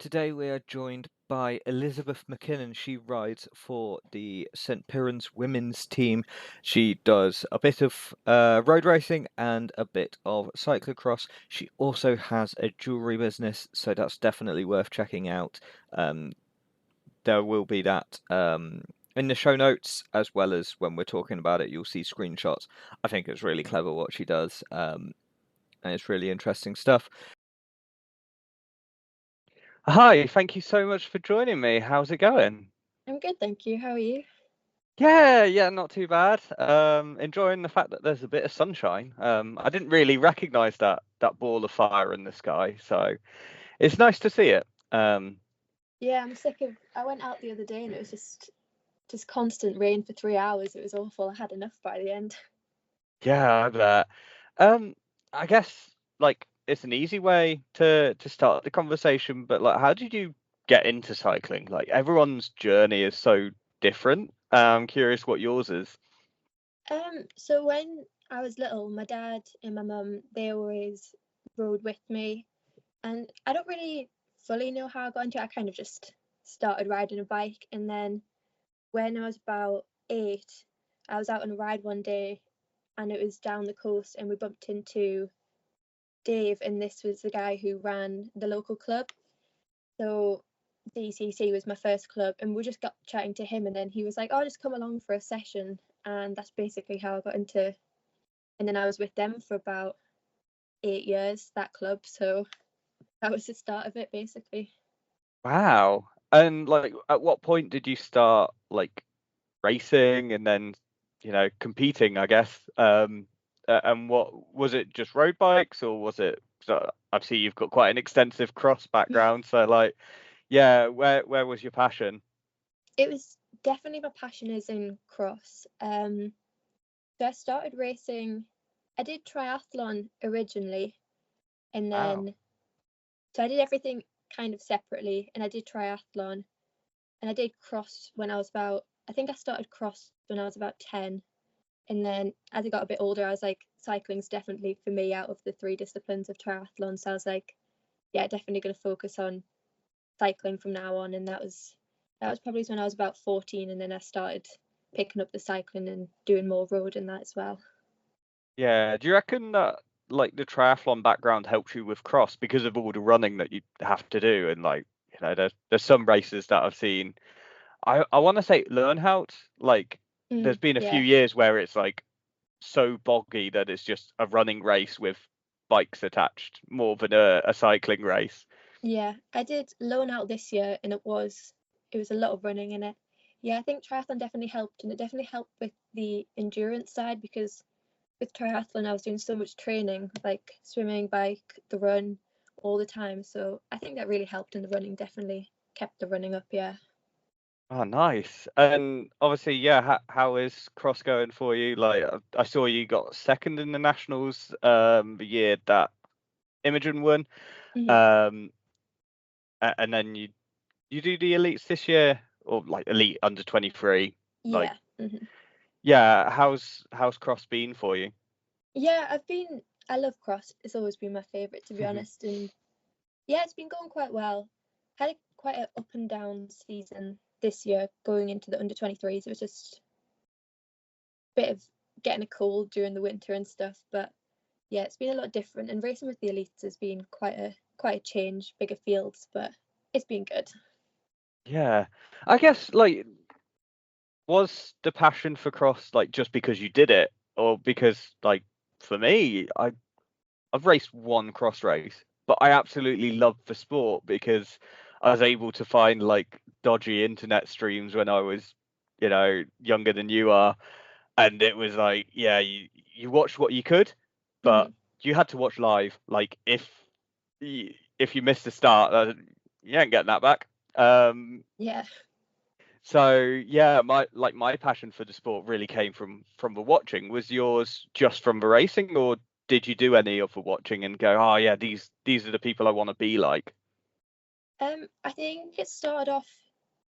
Today we are joined by Elizabeth McKinnon. She rides for the St. Piran's women's team. She does a bit of road racing and a bit of cyclocross. She also has a jewellery business, so that's definitely worth checking out. Um, there will be that in the show notes, as well as when we're talking about it, you'll see screenshots. I think it's really clever what she does, and it's really interesting stuff. Hi, thank you so much for joining me. How's it going? I'm good, thank you. How are you? Yeah, not too bad. Enjoying the fact that there's a bit of sunshine. I didn't really recognise that ball of fire in the sky, so it's nice to see it. Yeah, I'm sick of. I went out the other day and it was just constant rain for 3 hours. It was awful. I had enough by the end. Yeah, I bet. Um, I guess like it's an easy way to start the conversation, but like, how did you get into cycling? Like everyone's journey is so different. I'm curious what yours is. So when I was little, my dad and my mum they always rode with me, and I don't really fully know how I got into it. I kind of just started riding a bike, and then when I was about 8, I was out on a ride one day, and it was down the coast, and we bumped into Dave, and this was the guy who ran the local club. So DCC was my first club, and we just got chatting to him, and then he was like, "Oh, just come along for a session," and that's basically how I got into. And then I was with them for about 8 years, that club. So that was the start of it, basically. Wow. And like, at what point did you start like racing and then, competing, I guess? And what was it, just road bikes, or was it? So I see you've got quite an extensive cross background. So like, yeah, where was your passion? It was definitely my passion is in cross. So I started racing. I did triathlon originally, and Wow. then so I did everything kind of separately, and I did triathlon, and I did cross when I was about, I think I started cross when I was about 10. And then as I got a bit older, I was like, cycling's definitely for me out of the three disciplines of triathlon. So I was like, yeah, definitely going to focus on cycling from now on. And that was probably when I was about 14. And then I started picking up the cycling and doing more road and that as well. Yeah. Do you reckon that like the triathlon background helps you with cross because of all the running that you have to do? And like, there's some races that I've seen. I want to say Learnhout, like there's been a few Yeah. years where it's like so boggy that it's just a running race with bikes attached more than a cycling race. Yeah. I did loan out this year and it was a lot of running in it. Yeah, I think triathlon definitely helped, and it definitely helped with the endurance side because with triathlon, I was doing so much training, like swimming, bike, the run, all the time. So I think that really helped, and the running definitely kept the running up. Yeah. Oh, nice. And obviously, yeah, how is cross going for you? Like, I saw you got second in the nationals the year that Imogen won. Hmm. Um, and then you do the elites this year, or like elite under 23. Like, Yeah. Hmm. yeah, how's cross been for you? Yeah. I love cross. It's always been my favorite, to be honest. And yeah, it's been going quite well. Had quite an up and down season this year going into the under 23s. It was just a bit of getting a cold during the winter and stuff. But yeah, it's been a lot different. And racing with the elites has been quite a change, bigger fields, but it's been good. Yeah, I guess like was the passion for cross like just because you did it, or because like for me, I've raced one cross race, but I absolutely love the sport because I was able to find like dodgy internet streams when I was, younger than you are, and it was like, yeah, you watched what you could, but Hmm. you had to watch live. Like if you missed the start, you ain't getting that back. Um, Yeah. so yeah, my passion for the sport really came from the watching. Was yours just from the racing, or did you do any of the watching and go, oh yeah, these are the people I want to be like? I think it started off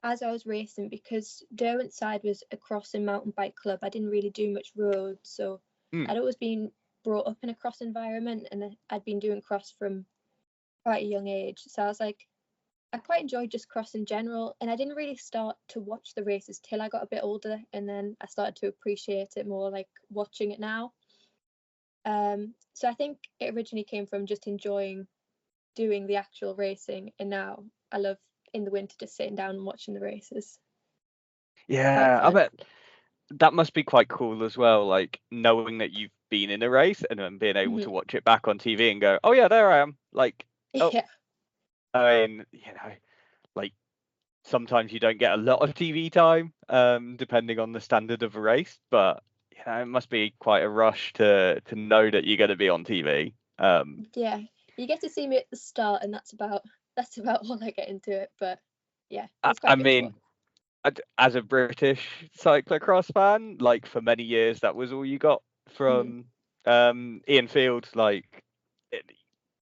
as I was racing because Derwent side was a cross and mountain bike club. I didn't really do much road, so Hmm. I'd always been brought up in a cross environment, and I'd been doing cross from quite a young age. So I was like, I quite enjoyed just cross in general, and I didn't really start to watch the races till I got a bit older, and then I started to appreciate it more, like watching it now. So I think it originally came from just enjoying doing the actual racing, and now I love in the winter just sitting down and watching the races. Quite Yeah, I fun. bet that must be quite cool as well, like knowing that you've been in a race and then being able to Hmm. watch it back on TV and go, oh yeah, there I am. Like, oh, Yeah, I mean, like sometimes you don't get a lot of TV time, depending on the standard of a race, but it must be quite a rush to know that you're going to be on TV. yeah. You get to see me at the start, and that's about all I get into it. But yeah, I, it's I quite good to watch. mean, as a British cyclocross fan, like for many years, that was all you got Hmm. from Ian Field. Like, it,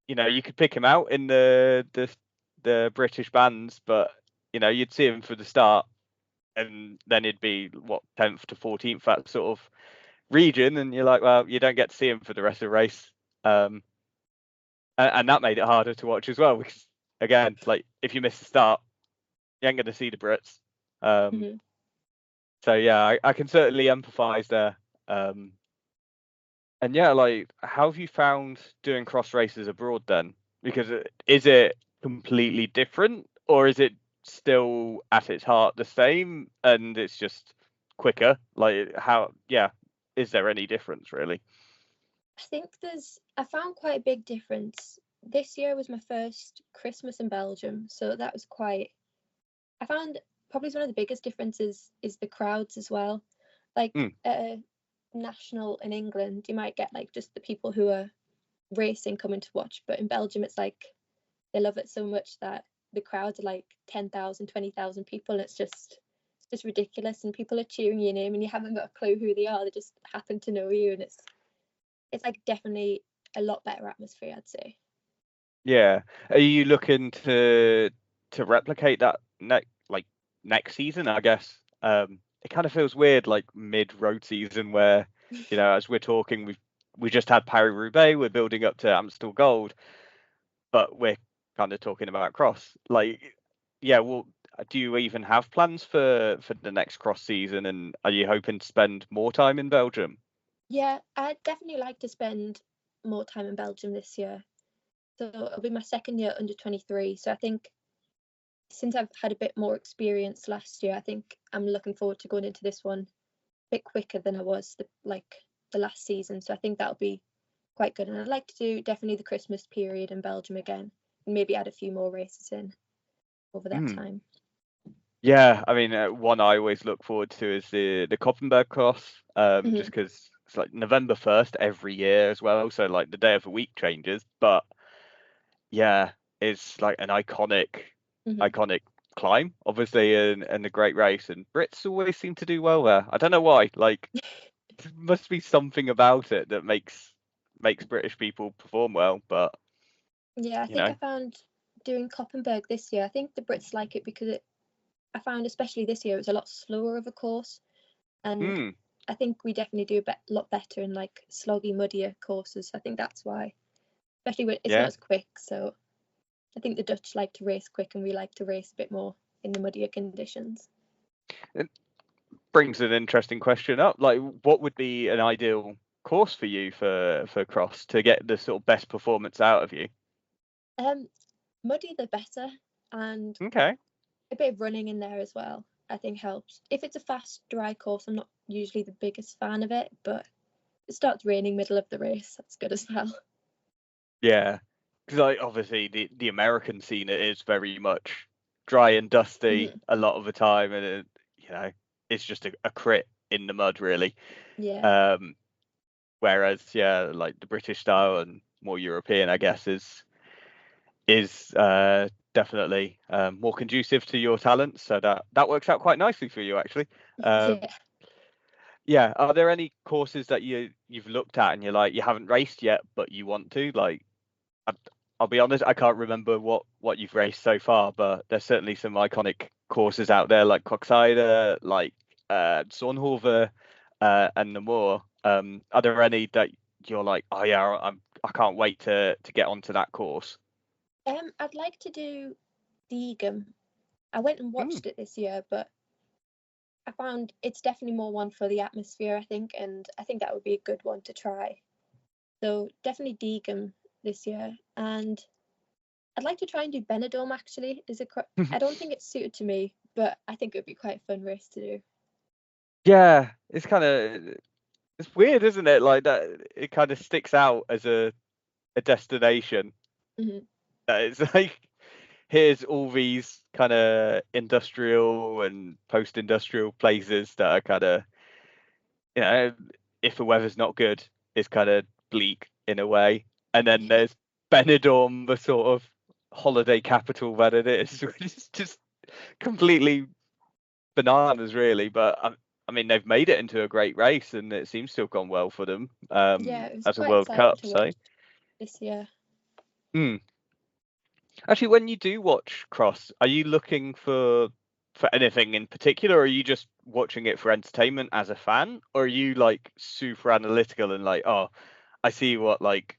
you could pick him out in the British bands, but you'd see him for the start, and then he'd be what 10th to 14th, that sort of region, and you're like, well, you don't get to see him for the rest of the race, and that made it harder to watch as well because again, like if you miss the start, you ain't going to see the Brits. Um, Hmm. so yeah, I can certainly empathise there. Um, and yeah, like how have you found doing cross races abroad then? Because is it completely different, or is it still at its heart the same, and it's just quicker? Like how? Yeah, is there any difference really? I think I found quite a big difference. This year was my first Christmas in Belgium, so that was quite. I found probably one of the biggest differences is the crowds as well. Like Mm, at a national in England, you might get like just the people who are racing coming to watch, but in Belgium, it's like they love it so much that the crowds are like 10,000, 20,000 people, and it's just ridiculous, and people are cheering your name, and you haven't got a clue who they are. They just happen to know you, and it's like definitely a lot better atmosphere, I'd say. yeah. Are you looking to replicate that next season? I guess. It kind of feels weird, like mid road season, where as we're talking, we just had Paris Roubaix, we're building up to Amstel Gold, but we're kind of talking about cross. Like, yeah, well, do you even have plans for the next cross season, and are you hoping to spend more time in Belgium? Yeah, I'd definitely like to spend more time in Belgium this year. So it'll be my second year under 23. So I think since I've had a bit more experience last year, I think I'm looking forward to going into this one a bit quicker than I was the last season. So I think that'll be quite good. And I'd like to do definitely the Christmas period in Belgium again, and maybe add a few more races in over that Mm. time. Yeah, I mean, one I always look forward to is the Koppenberg Cross, just Hmm. because it's like November 1st every year as well, so like the day of the week changes, but yeah, it's like an Hmm. iconic climb, obviously, and a great race, and Brits always seem to do well there. I don't know why, like there must be something about it that makes British people perform well, but Yeah, I you think know, I found doing Koppenberg this year, I think the Brits like it because I found especially this year it was a lot slower of a course, and mm, I think we definitely do a lot better in like sloggy, muddier courses. I think that's why, especially when it's not yeah. as quick. So I think the Dutch like to race quick, and we like to race a bit more in the muddier conditions. It brings an interesting question up. Like, what would be an ideal course for you for cross to get the sort of best performance out of you? Um, Muddy the better, and Okay. a bit of running in there as well. I think helps. If it's a fast, dry course, I'm not usually the biggest fan of it, but it starts raining middle of the race. That's good as well. Yeah, because like obviously the American scene is very much dry and dusty Hmm. a lot of the time, and you know it's just a crit in the mud really. Yeah, Um, whereas yeah, like the British style and more European, I guess, is definitely more conducive to your talents. So that works out quite nicely for you actually. Um, yeah. yeah, are there any courses that you've looked at and you're like you haven't raced yet, but you want to like? I, I'll be honest, I can't remember what you've raced so far, but there's certainly some iconic courses out there like Coxide, like Zornhoeven, and Namur. Are there any that you're like, oh yeah, I can't wait to get onto that course? I'd like to do. Deegam. I went and watched it this year, but I found it's definitely more one for the atmosphere, I think, and I think that would be a good one to try. So definitely Deegam this year, and I'd like to try and do Benidorm actually. I don't think it's suited to me, but I think it would be quite a fun race to do. Yeah, it's kind of it's weird, isn't it? Like that, it kind of sticks out as a destination. Mhm. It's like here's all these kind of industrial and post-industrial places that are kind of, you know, if the weather's not good, it's kind of bleak in a way. And then Yeah. there's Benidorm, the sort of holiday capital that it is, which is just completely bananas, really. But I mean, they've made it into a great race, and it seems to have gone well for them Yeah, it was as a quite World exciting Cup. to So, watch this year. actually, when you do watch cross, are you looking for anything in particular, or are you just watching it for entertainment as a fan, or are you like super analytical and like, oh, I see what like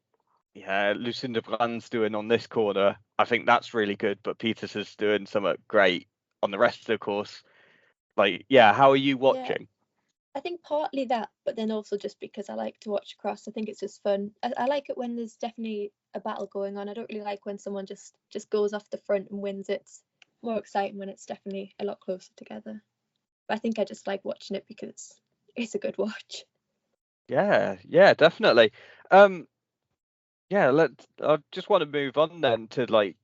yeah, Lucinda Brand's doing on this corner. I think that's really good, but Peters is doing something great on the rest of the course. Like, yeah, how are you Yeah, watching? I think partly that, but then also just because I like to watch cross. I think it's just fun. I like it when there's definitely a battle going on. I don't really like when someone just goes off the front and wins. It's more exciting when it's definitely a lot closer together. But I think I just like watching it because it's a good watch. Yeah, yeah, definitely. Um, yeah, I just want to move on then to like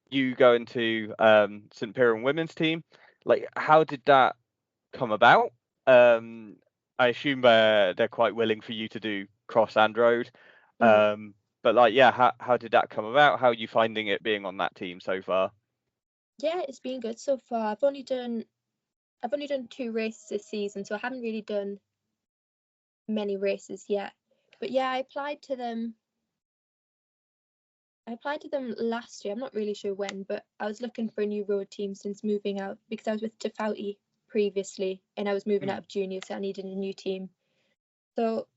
you going to St. Piran women's team. Like, how did that come about? Um, I assume they're quite willing for you to do cross and road. Mhm. But like, yeah, how did that come about? How are you finding it being on that team so far? Yeah, it's been good so far. I've only done 2 races this season, so I haven't really done many races yet. But yeah, I applied to them last year. I'm not really sure when, but I was looking for a new road team since moving out because I was with Tafauti previously and I was moving out of junior, so I needed a new team. So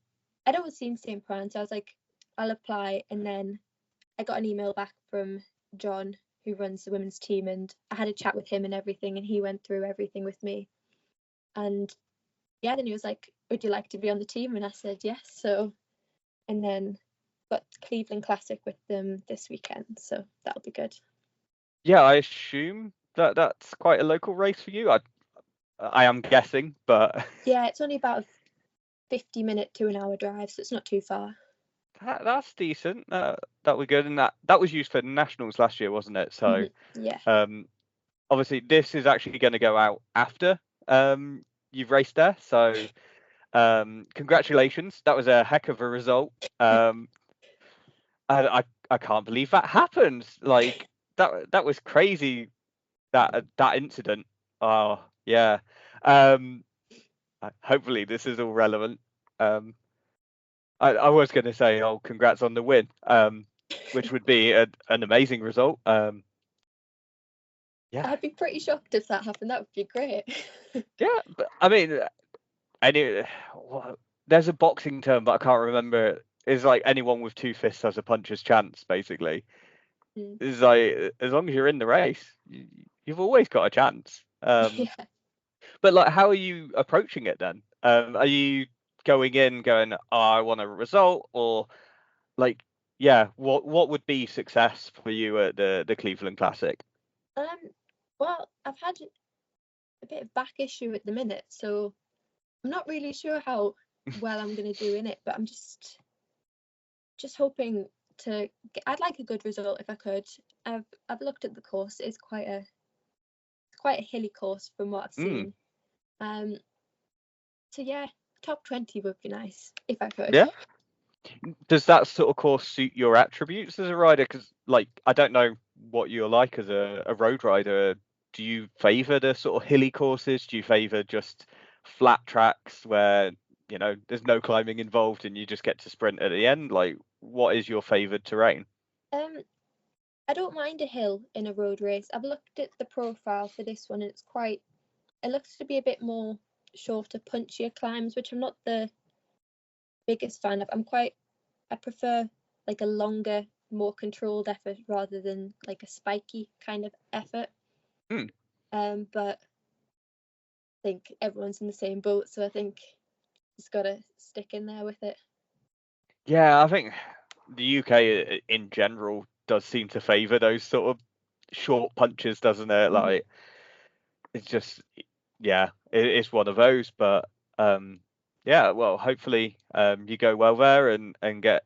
I'd always seen St. Piran, so I was like, I'll apply. And then I got an email back from John, who runs the women's team, and I had a chat with him and everything, and he went through everything with me. And yeah, then he was like, would you like to be on the team? And I said yes. So, and then got Cleveland Classic with them this weekend, so that'll be good. Yeah, I assume that that's quite a local race for you. I am guessing, but Yeah, it's only about a 50-minute to an hour drive, so it's not too far. that's decent. That was good, and that was used for nationals last year, wasn't it? So, Yeah. obviously this is actually going to go out after you've raced there. So, congratulations. That was a heck of a result. I can't believe that happened. Like that was crazy. That incident. Oh yeah. Um, hopefully this is all relevant. I was going to say, oh, congrats on the win, which would be an amazing result. Yeah, I'd be pretty shocked if that happened. That would be great. yeah. But I mean, any there's a boxing term, but I can't remember it. It's like anyone with 2 fists has a puncher's chance, basically. Mm. It's like as long as you're in the race, you've always got a chance. Yeah. But like, how are you approaching it then? Are you going in going, oh, I want a result, or like, yeah, what would be success for you at the Cleveland Classic? Um. Well, I've had a bit of back issue at the minute, so I'm not really sure how well I'm gonna do in it. But I'm just hoping to. I'd like a good result if I could. I've looked at the course. It's quite a hilly course from what I've Mm, seen. Um. So yeah, top 20 would be nice if I could. yeah. Does that sort of course suit your attributes as a rider? Because like, I don't know what you're like as a road rider. Do you favour the sort of hilly courses? Do you favour just flat tracks where there's no climbing involved and you just get to sprint at the end? Like, what is your favoured terrain? Um. I don't mind a hill in a road race. I've looked at the profile for this one and it looks to be a bit more shorter, punchier climbs, which I'm not the biggest fan of. I prefer like a longer, more controlled effort rather than like a spiky kind of effort. But I think everyone's in the same boat, so I think just gotta stick in there with it. Yeah, I think the UK in general does seem to favour those sort of short punches, doesn't it? Like, it's just, yeah, it's one of those. But yeah, well, hopefully you go well there and get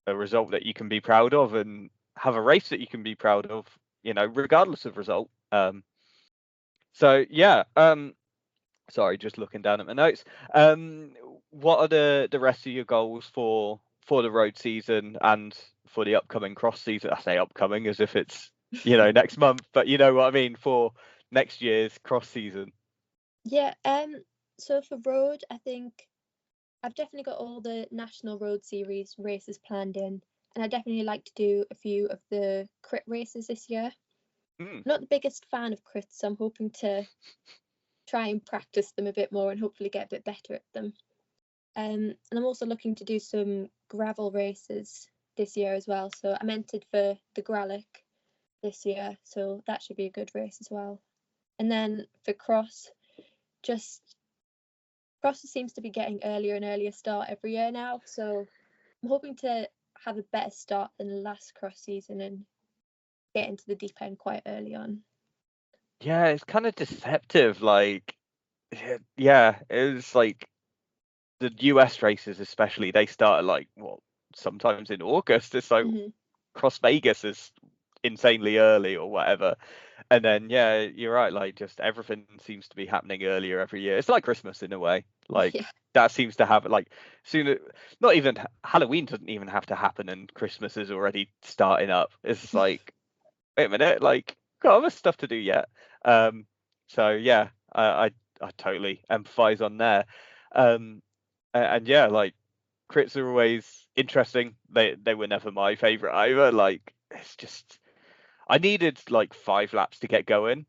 a result that you can be proud of and have a race that you can be proud of, regardless of result. So yeah, sorry, just looking down at my notes. What are the rest of your goals for the road season and for the upcoming cross season? I say upcoming as if it's next month, but you know what I mean, for next year's cross season. Yeah, so for road, I think I've definitely got all the national road series races planned in, and I definitely like to do a few of the crit races this year. Mm. Not the biggest fan of crits, so I'm hoping to try and practice them a bit more and hopefully get a bit better at them. And I'm also looking to do some gravel races this year as well. So I'm entered for the Gralic this year, so that should be a good race as well. And then for cross, cross seems to be getting earlier and earlier start every year now. So I'm hoping to have a better start than the last cross season and get into the deep end quite early on. Yeah, it's kind of deceptive. Like, yeah, it was like the US races, especially, they started like sometimes in August. It's like Cross Vegas is insanely early or whatever. And then yeah, you're right, like just everything seems to be happening earlier every year. It's like Christmas in a way. Like Yeah. that seems to have like sooner, not even Halloween doesn't even have to happen and Christmas is already starting up. It's like, wait a minute, like got other stuff to do yet. So yeah, I totally empathize on there. And yeah, like crits are always interesting. They were never my favorite either. Like it's just I needed like 5 laps to get going.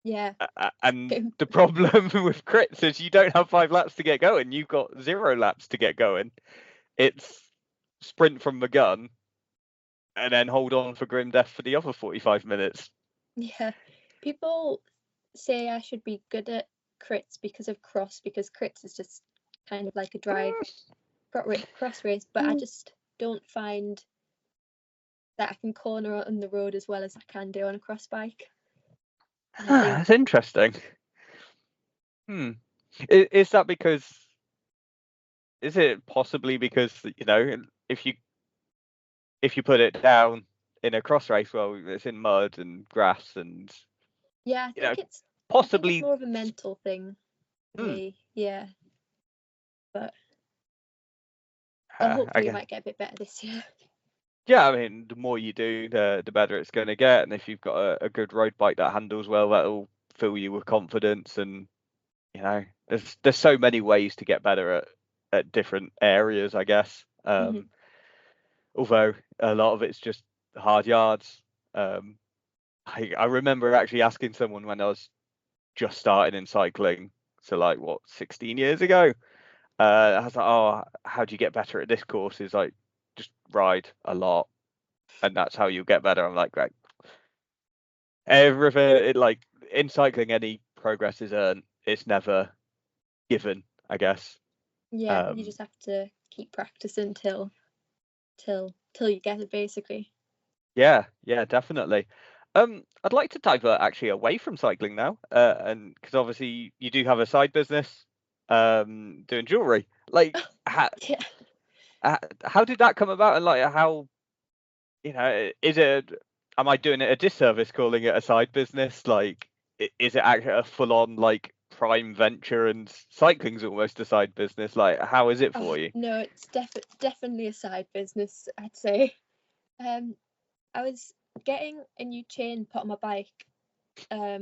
Yeah. And the problem with crits is you don't have 5 laps to get going. You've got 0 laps to get going. It's sprint from the gun and then hold on for grim death for the other 45 minutes. Yeah. People say I should be good at crits because of cross, because crits is just kind of like a dry cross race, but I just don't find that I can corner on the road as well as I can do on a cross bike. That's interesting. Is that because? Is it possibly because if you put it down in a cross race, well, it's in mud and grass and yeah, I think it's possibly more of a mental thing for me. Yeah, but hopefully it might get a bit better this year. Yeah, I mean, the more you do, the better it's going to get. And if you've got a good road bike that handles well, that'll fill you with confidence. And there's so many ways to get better at different areas, I guess. Although a lot of it's just hard yards. I remember actually asking someone when I was just starting in cycling, so like 16 years ago. I was like, oh, how do you get better at this course? Is like just ride a lot, and that's how you get better. I'm like, great. Everything like in cycling, any progress is earned. It's never given, I guess. Yeah, you just have to keep practicing till you get it, basically. Yeah, definitely. I'd like to divert actually away from cycling now, and because obviously you do have a side business, doing jewelry. Like, how did that come about, and like how, is it? Am I doing it a disservice calling it a side business? Like, is it actually a full-on like prime venture, and cycling's almost a side business? Like, how is it for you? No, it's definitely a side business, I'd say. I was getting a new chain put on my bike a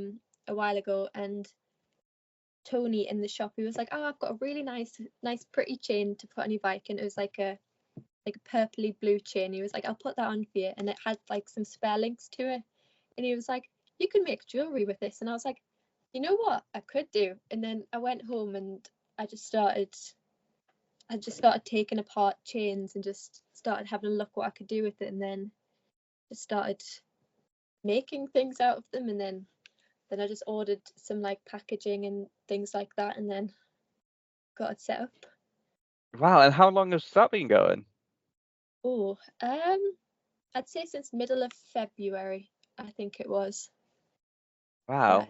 while ago, and Tony in the shop, he was like, oh, I've got a really nice pretty chain to put on your bike, and it was like a purpley blue chain. He was like, I'll put that on for you, and it had like some spare links to it, and he was like, you can make jewelry with this. And I was like, you know what, I could do. And then I went home and I just started taking apart chains and just started having a look what I could do with it, and then just started making things out of them, and then then I just ordered some like packaging and things like that, and then got it set up. Wow, and how long has that been going? Oh, I'd say since middle of February, I think it was. Wow.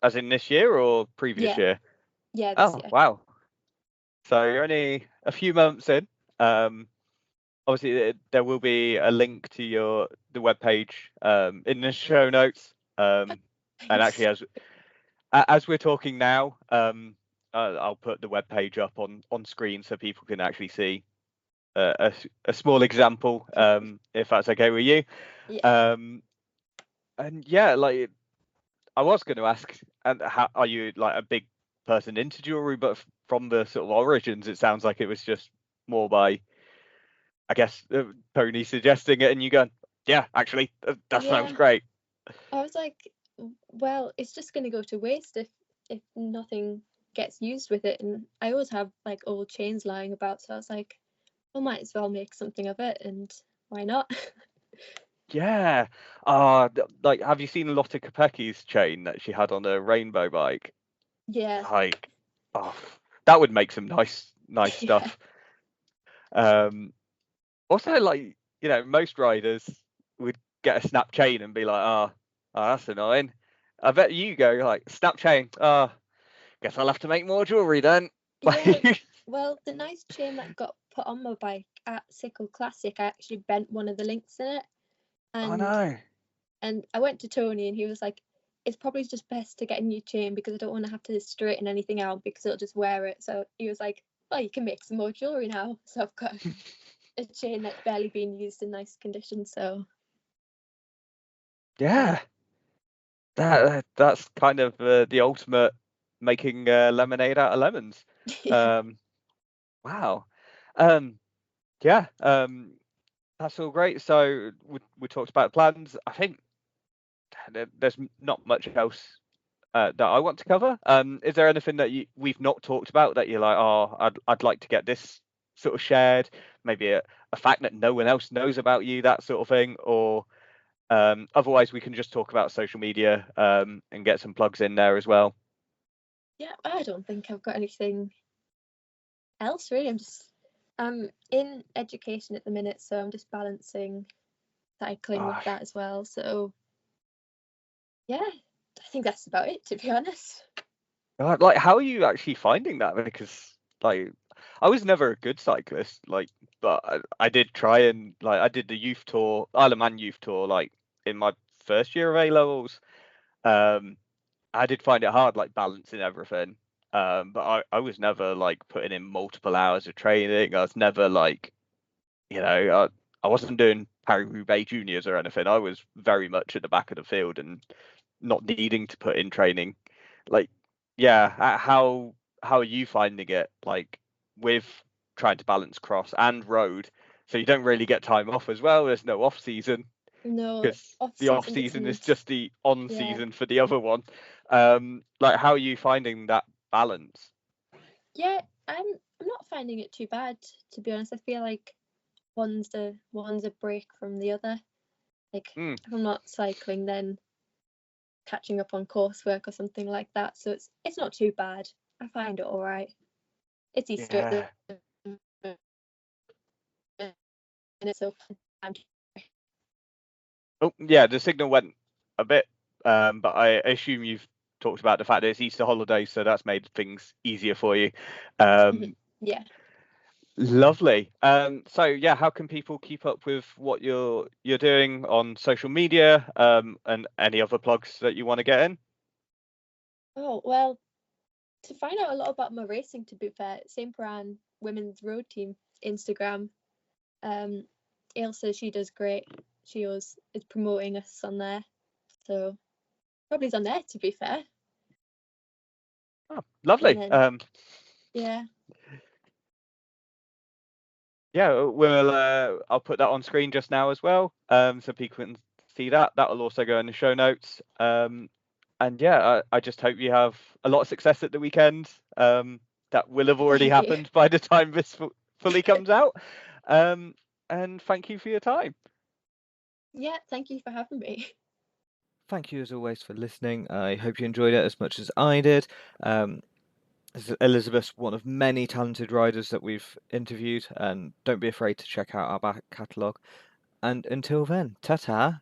As in this year or previous Yeah, year? yeah, this Oh, year. wow. So you're only a few months in. Obviously, there will be a link to the webpage in the show notes. And Thanks. actually, as we're talking now, I'll put the webpage up on screen so people can actually see a small example, if that's okay with you. Yeah. And yeah, like I was going to ask, and how are you like a big person into jewelry? But from the sort of origins, it sounds like it was just more by, I guess, Tony suggesting it, and you going, yeah, actually, that sounds Yeah. great. I was like, well, it's just going to go to waste if nothing gets used with it. And I always have like old chains lying about, so I was like, I might as well make something of it, and why not? Yeah. Like, have you seen Lotte Kopecki's chain that she had on a rainbow bike? Yeah. Like, oh, that would make some nice Yeah. stuff. Also, like, most riders would get a snap chain and be like, oh, that's annoying. I bet you go like, snap chain. Oh, guess I'll have to make more jewelry then. Yeah. Well, the nice chain that got put on my bike at Sickle Classic, I actually bent one of the links in it, Oh and no. I went to Tony, and he was like, it's probably just best to get a new chain because I don't want to have to straighten anything out because it'll just wear it. So he was like, well, you can make some more jewelry now. So I've got a chain that's barely been used in nice condition. So Yeah. That's kind of the ultimate making lemonade out of lemons. yeah. Wow. Yeah. That's all great. So we talked about plans. I think there's not much else that I want to cover. Is there anything that we've not talked about that you're like, oh, I'd like to get this sort of shared? Maybe a fact that no one else knows about you, that sort of thing, or otherwise we can just talk about social media and get some plugs in there as well. Yeah, I don't think I've got anything else really. I'm in education at the minute, so I'm just balancing cycling with Gosh, that as well. So yeah, I think that's about it, to be honest. God, like how are you actually finding that? Because like I was never a good cyclist, like, but I did try and like I did the youth tour, Isle of Man youth tour, like in my first year of A levels. Um, I did find it hard, like balancing everything. But I was never like putting in multiple hours of training. I was never like, I wasn't doing Paris-Roubaix juniors or anything. I was very much at the back of the field and not needing to put in training. Like, yeah, how are you finding it? Like with trying to balance cross and road, so you don't really get time off as well. There's no off season No, because off the off season season is isn't. just the on Yeah, season for the other one. Like how are you finding that balance? yeah. I'm not finding it too bad, to be honest. I feel like one's a break from the other. Like Mm, if I'm not cycling, then catching up on coursework or something like that. So it's not too bad. I find it all right. It's Easter at yeah. the minute, so I'm Oh, yeah, the signal went a bit, but I assume you've talked about the fact that it's Easter holidays, so that's made things easier for you. yeah. Lovely. So yeah, how can people keep up with what you're doing on social media, and any other plugs that you want to get in? Oh well, to find out a lot about my racing, to be fair, St. Piran Women's Road Team Instagram. Ailsa, she does great. She always is promoting us on there, so probably is on there, to be fair. Oh, And lovely. then yeah, Yeah, I'll put that on screen just now as well, so people can see that. That will also go in the show notes. And yeah, I just hope you have a lot of success at the weekend. That will have already thank you. happened by the time this fully comes out. And thank you for your time. Yeah, thank you for having me. thank you as always for listening. I hope you enjoyed it as much as I did. Elizabeth's one of many talented riders that we've interviewed, and don't be afraid to check out our back catalogue. And until then, ta-ta.